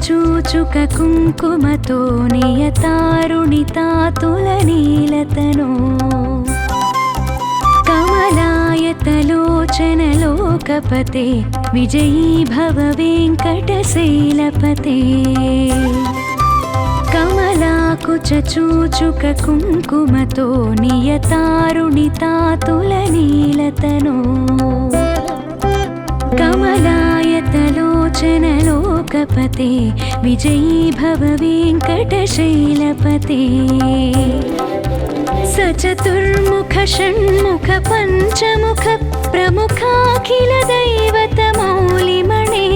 चूचुक कुङ्कुमतो नियतारुणितातुलनीलतनो कमलायतलोचनलोकपते विजयी भव वेङ्कटशैलपते कमलाकुचूचुक कुङ्कुमतो नियतारुणितातुलनीलतनो कमलायतलोचनलोकपते विजयी भव वेङ्कटशैलपते सचतुर्मुख षण्मुख पञ्चमुख प्रमुखाखिल दैवतमौलिमणे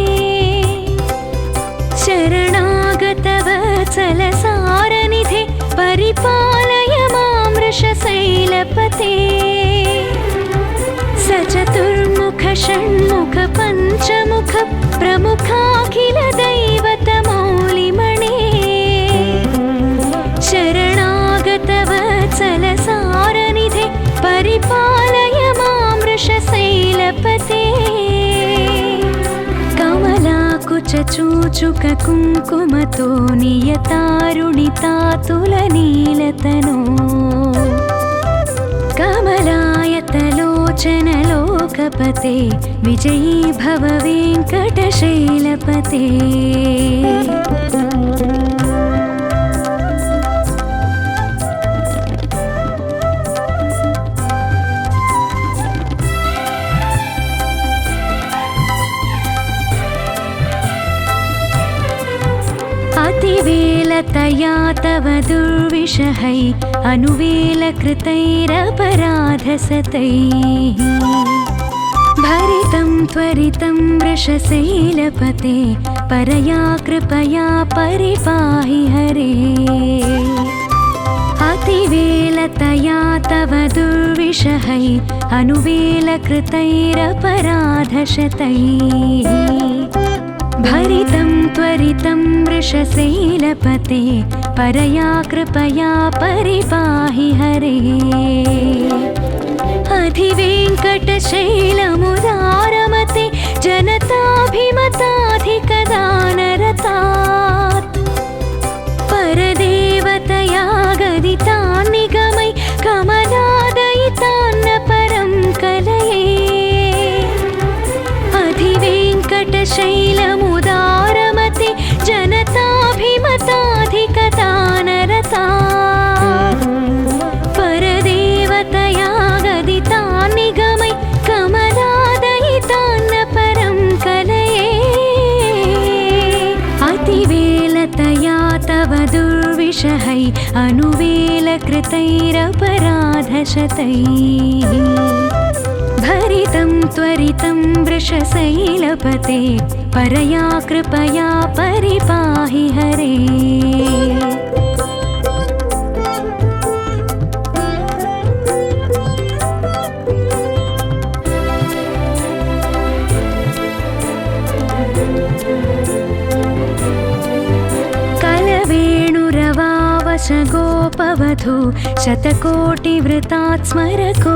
शरणागतवत्सलसारनिधे परिपालय मां वृषशैलपते सचतुर्मुख षण्मुख पञ्चमुख प्रमुखाखिल दैवतमौलिमणे शरणागतवत्सलसारनिधे परिपालय मां वृषशैलपते कमलाकुचूचुक कुङ्कुमतो नियतारुणितातुलनीलतनो कमलायतलोचनलोकपते विजयी भव वेङ्कटशैलपते अतिवेलतया तव दुर्विषहै अनुवेलकृतैरपराधसतैः भरितं त्वरितं वृषशैलपते परया कृपया परिपाहि हरे अतिवेलतया तव दुर्विषहै अनुवेलकृतैरपराधशतैः भरितं त्वरितं वृषशैलपते परया कृपया परिपाहि हरे अधिवेङ्कटशैलमुदारमते जनताभिमताधिकदानरतात् परदेवतया गदितान् निगमै कमलादयितान्न परं कलये अधिवेङ्कटशैलमुदारमते जनताभिमताधिकदानरतात् द्विषहै अनुवेलकृतैरपराधशतैः भरितं त्वरितं वृषशैलपते परया कृपया परिपाहि हरे गोपवधू शतकोटिवृतात् स्मरकोटिसमात्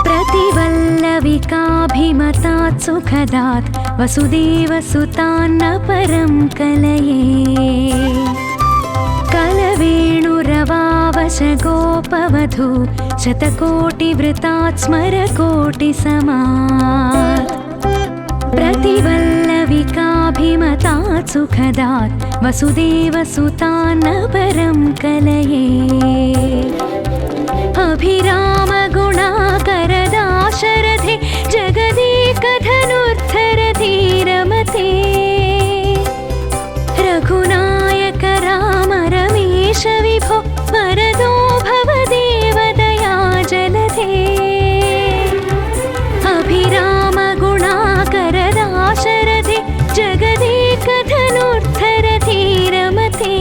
प्रतिवल्लविकाभिमतात् सुखदात् वसुदेवसुतान्न परं कलये कलवेणुरवावश गोपवधू शतकोटिवृतात् स्मरकोटिसमात् प्रतिवल्लविकाभिमतात् सुखदात् वसुदेवसुतान्न परं कलये अभिरामगुणाकरदाशरथे जगदेकधनुर्धरधीरमते रघुनायक राम रमेश विभो वरदो भव देवदया जलधे अभिरामगुणाकरदाशरथे जगदेकधनुर्धरधीरमते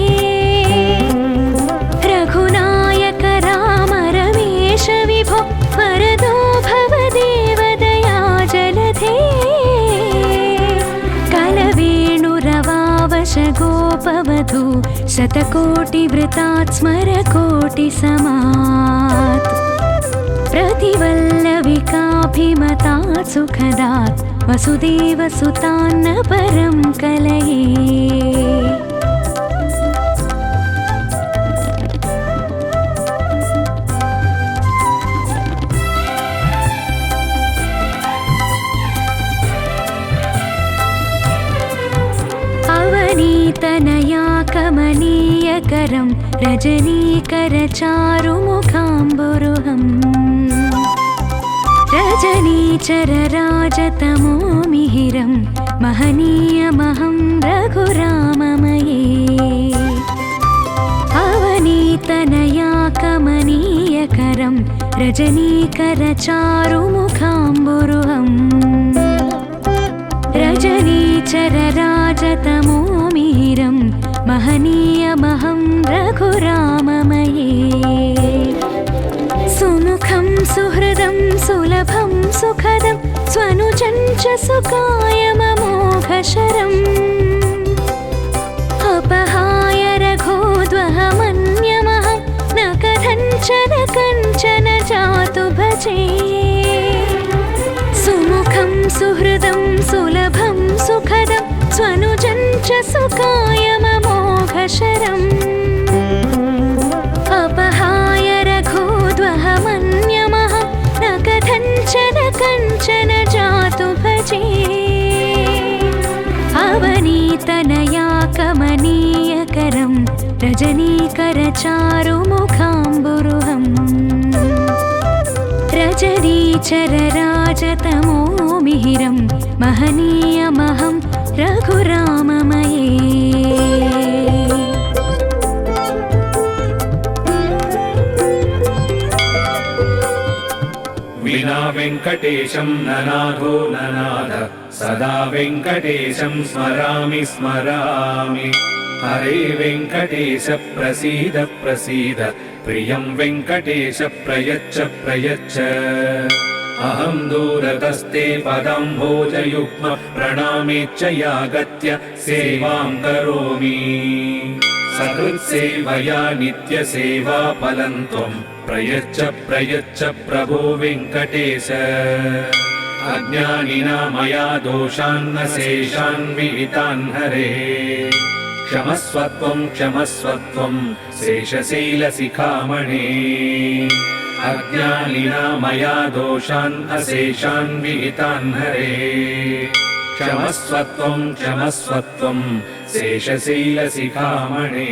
रघुनायक राम रमेश विभो वरदो भव देवदया जलधे कलवेणुरवावश गोपवधू शतकोटिवृतात् स्मरकोटिसमात् प्रतिवल्लविकाभिमतात् सुखदात् वसुदेवसुतान्न परं कलये अवनीतनया कमनीयकरं रजनीकरचारुमुखाम्बुरुहम् रजनीचरराजतमो मिहिरं महनीयमहं रघुराममये अवनीतनया कमनीयकरं रजनीकरचारुमुखाम्बुरुहम् रजनीचरराजतमो मिहिरं महनीयमहं रघुराममये सुमुखं सुहृदं सुलभं सुखदं स्वनुजं च सुकायममोघशरम् अपहाय रघोद्वहमन्यमहं न कथञ्चन कञ्चन जातु भजे सुमुखं सुहृदं सुलभं सुखदं स्वनुजं च सुकायममोघशरम् अपहाय रघोद्वहमन्यमहं न कथञ्चन कञ्चन जातु भजे अवनीतनया कमनीयकरं रजनीकरचारुमुखाम्बुरुहम् रजनीचरराजतमो मिहिरं महनीयमहं रघुराममये विना वेङ्कटेशं ननाथो ननाथ सदा वेङ्कटेशं स्मरामि स्मरामि हरे वेङ्कटेश प्रसीद प्रसीद प्रियं वेङ्कटेश प्रयच्छ प्रयच्छ अहं दूरतस्ते पदाम्भोजयुग्म प्रणामेच्च यागत्य सेवां करोमि सकृत्सेवया नित्यसेवाफलं त्वं प्रयच्छ प्रयच्छ प्रभो वेङ्कटेश अज्ञानिना मया दोषान्न शेषान् विहितान् हरे क्षमस्वत्वं क्षमस्वत्वं शेषशैलशिखामणे अज्ञानिना मया दोषान् अशेषान् विहितान् हरे क्षमस्वत्वं क्षमस्वत्वं शेषशैलशिखामणे